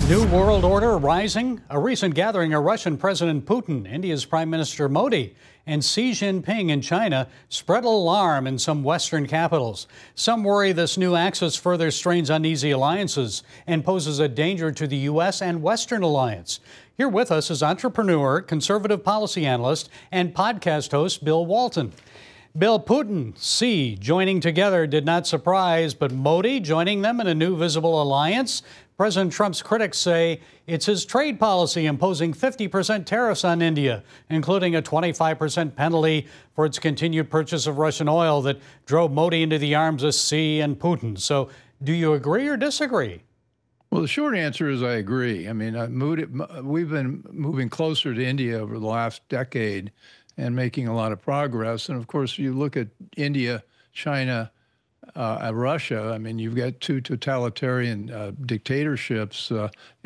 New world order rising. A recent gathering of Russian President Putin, India's Prime Minister Modi, and Xi Jinping in China spread alarm in some Western capitals. Some worry this new axis further strains uneasy alliances and poses a danger to the U.S. and Western alliance. Here with us is entrepreneur, conservative policy analyst, and podcast host Bill Walton. Bill, Putin, Xi joining together did not surprise, but Modi joining them in a new visible alliance? President Trump's critics say it's his trade policy imposing 50% tariffs on India, including a 25% penalty for its continued purchase of Russian oil that drove Modi into the arms of Xi and Putin. So do you agree or disagree? Well, the short answer is I agree. I mean, we've been moving closer to India over the last decade and making a lot of progress. And of course, you look at India, China, Russia. I mean, you've got two totalitarian dictatorships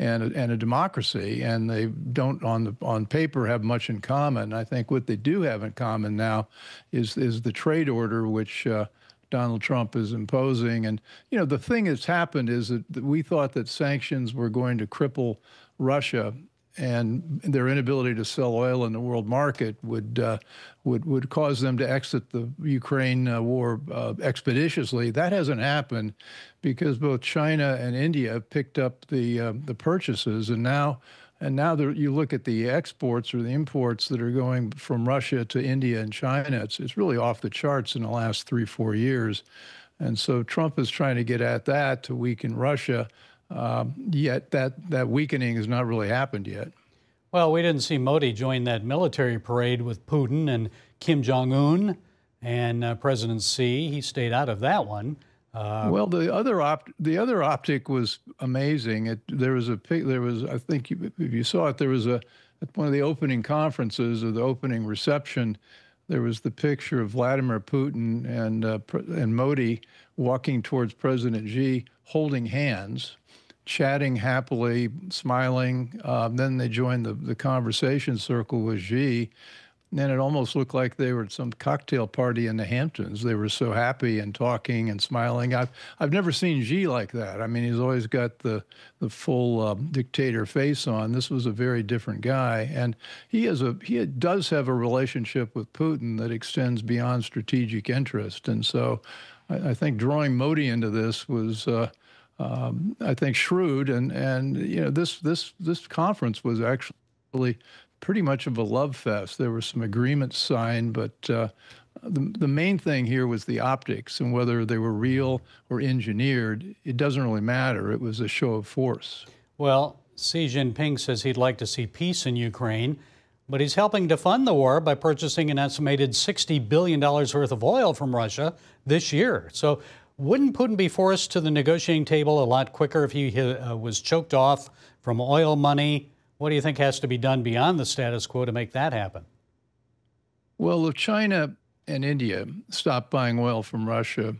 and a democracy, and they don't, on paper, have much in common. I think what they do have in common now is the trade order, which Donald Trump is imposing. And you know, the thing that's happened is that we thought that sanctions were going to cripple Russia, and their inability to sell oil in the world market would cause them to exit the Ukraine war expeditiously. That hasn't happened because both China and India picked up the purchases, and now you look at the exports or the imports that are going from Russia to India and China. It's really off the charts in the last 3-4 years, and so Trump is trying to get at that to weaken Russia. Yet that weakening has not really happened yet. Well, we didn't see Modi join that military parade with Putin and Kim Jong-un and President Xi. He stayed out of that one. Well, the other optic was amazing. I think if you saw it, there was at one of the opening conferences or the opening reception. There was the picture of Vladimir Putin and Modi walking towards President Xi, holding hands, chatting happily, smiling. Then they joined the conversation circle with Xi. And it almost looked like they were at some cocktail party in the Hamptons. They were so happy and talking and smiling. I've never seen Xi like that. I mean, he's always got the full dictator face on. This was a very different guy, and he does have a relationship with Putin that extends beyond strategic interest. And so, I think drawing Modi into this was, I think, shrewd. And you know, this conference was actually pretty much of a love fest. There were some agreements signed, but the main thing here was the optics, and whether they were real or engineered, it doesn't really matter. It was a show of force. Well, Xi Jinping says he'd like to see peace in Ukraine, but he's helping to fund the war by purchasing an estimated $60 billion worth of oil from Russia this year. So wouldn't Putin be forced to the negotiating table a lot quicker if he was choked off from oil money? What do you think has to be done beyond the status quo to make that happen? Well, if China and India stop buying oil from Russia,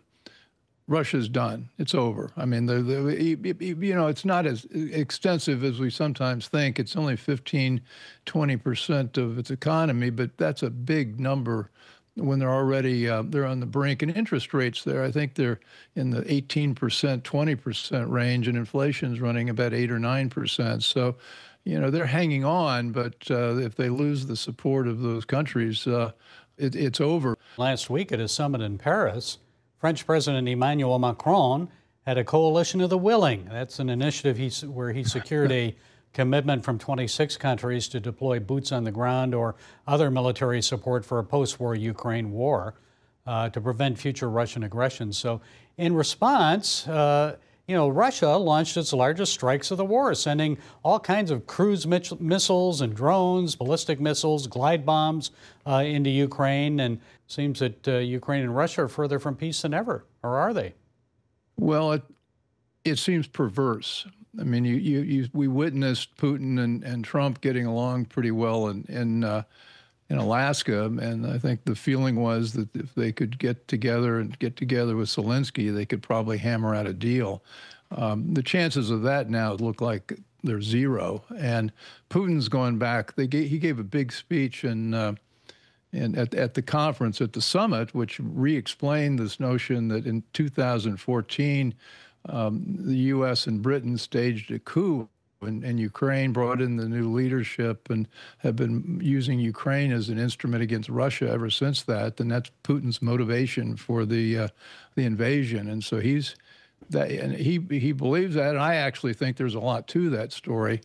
Russia's done. It's over. I mean, you know, it's not as extensive as we sometimes think. It's only 15–20% of its economy, but that's a big number when they're already they're on the brink. And interest rates there, I think they're in the 18%, 20% range, and inflation's running about 8 or 9%. So, you know, they're hanging on, but if they lose the support of those countries, it's over. Last week at a summit in Paris, French President Emmanuel Macron had a coalition of the willing. That's an initiative where he secured a commitment from 26 countries to deploy boots on the ground or other military support for a post-war Ukraine war to prevent future Russian aggression. So in response, you know, Russia launched its largest strikes of the war, sending all kinds of cruise missiles and drones, ballistic missiles, glide bombs into Ukraine. And it seems that Ukraine and Russia are further from peace than ever, or are they? Well, it seems perverse. I mean, we witnessed Putin and Trump getting along pretty well in Alaska, and I think the feeling was that if they could get together with Zelensky, they could probably hammer out a deal. The chances of that now look like they're zero. And Putin's going back. He gave a big speech at the conference, at the summit, which re-explained this notion that in 2014, the U.S. and Britain staged a coup in Ukraine, brought in the new leadership, and have been using Ukraine as an instrument against Russia ever since that. And that's Putin's motivation for the invasion. And so he believes that, and I actually think there's a lot to that story.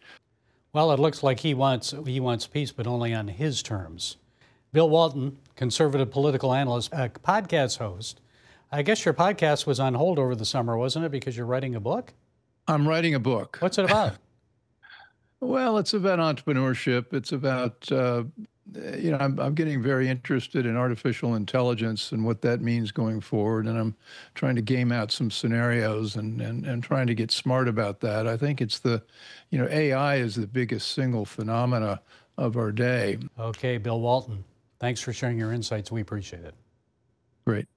Well, it looks like he wants peace, but only on his terms. Bill Walton, conservative political analyst, a podcast host. I guess your podcast was on hold over the summer, wasn't it, because you're writing a book? I'm writing a book. What's it about? Well, it's about entrepreneurship. It's about, I'm getting very interested in artificial intelligence and what that means going forward. And I'm trying to game out some scenarios and trying to get smart about that. I think it's AI is the biggest single phenomena of our day. Okay, Bill Walton, thanks for sharing your insights. We appreciate it. Great.